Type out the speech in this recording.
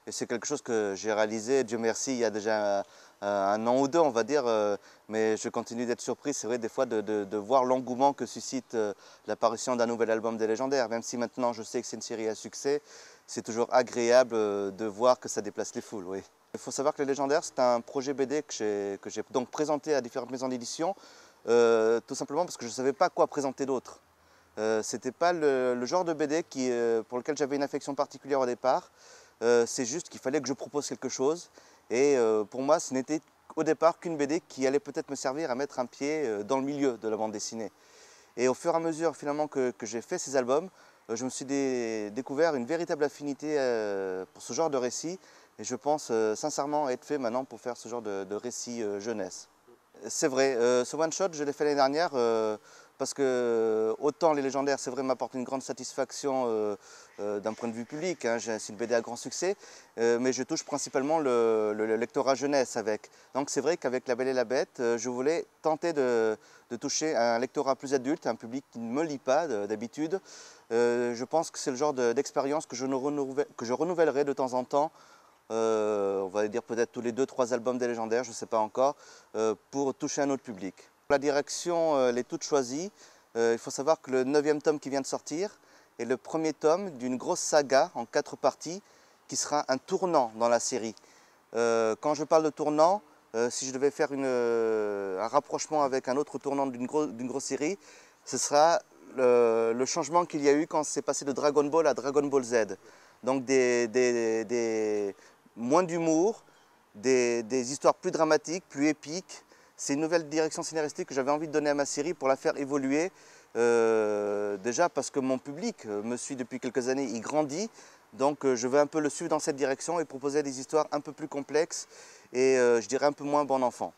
Et c'est quelque chose que j'ai réalisé, Dieu merci, il y a déjà un an ou deux, on va dire, mais je continue d'être surpris, c'est vrai, des fois, de voir l'engouement que suscite l'apparition d'un nouvel album des Légendaires. Même si maintenant je sais que c'est une série à succès, c'est toujours agréable de voir que ça déplace les foules, oui. Il faut savoir que Les Légendaires, c'est un projet BD que j'ai donc présenté à différentes maisons d'édition, tout simplement parce que je ne savais pas quoi présenter d'autre. C'était pas le genre de BD pour lequel j'avais une affection particulière au départ. C'est juste qu'il fallait que je propose quelque chose. Et pour moi, ce n'était au départ qu'une BD qui allait peut-être me servir à mettre un pied dans le milieu de la bande dessinée. Et au fur et à mesure finalement que j'ai fait ces albums, je me suis découvert une véritable affinité pour ce genre de récit. Et je pense sincèrement être fait maintenant pour faire ce genre de récit jeunesse. C'est vrai, ce one-shot, je l'ai fait l'année dernière parce que autant Les Légendaires, c'est vrai, m'apporte une grande satisfaction d'un point de vue public, hein, c'est une BD à grand succès, mais je touche principalement le lectorat jeunesse avec. Donc c'est vrai qu'avec La Belle et la Bête, je voulais tenter de toucher un lectorat plus adulte, un public qui ne me lit pas d'habitude. Je pense que c'est le genre d'expérience que je renouvellerai de temps en temps. On va dire peut-être tous les 2-3 albums des Légendaires, je ne sais pas encore, pour toucher un autre public. La direction, elle est toute choisie. Il faut savoir que le 9e tome qui vient de sortir est le premier tome d'une grosse saga en 4 parties qui sera un tournant dans la série. Quand je parle de tournant, si je devais faire un rapprochement avec un autre tournant d'une grosse série, ce sera le changement qu'il y a eu quand c'est passé de Dragon Ball à Dragon Ball Z. Donc moins d'humour, des histoires plus dramatiques, plus épiques. C'est une nouvelle direction scénaristique que j'avais envie de donner à ma série pour la faire évoluer. Déjà parce que mon public me suit depuis quelques années, il grandit. Donc je veux un peu le suivre dans cette direction et proposer des histoires un peu plus complexes et je dirais un peu moins bon enfant.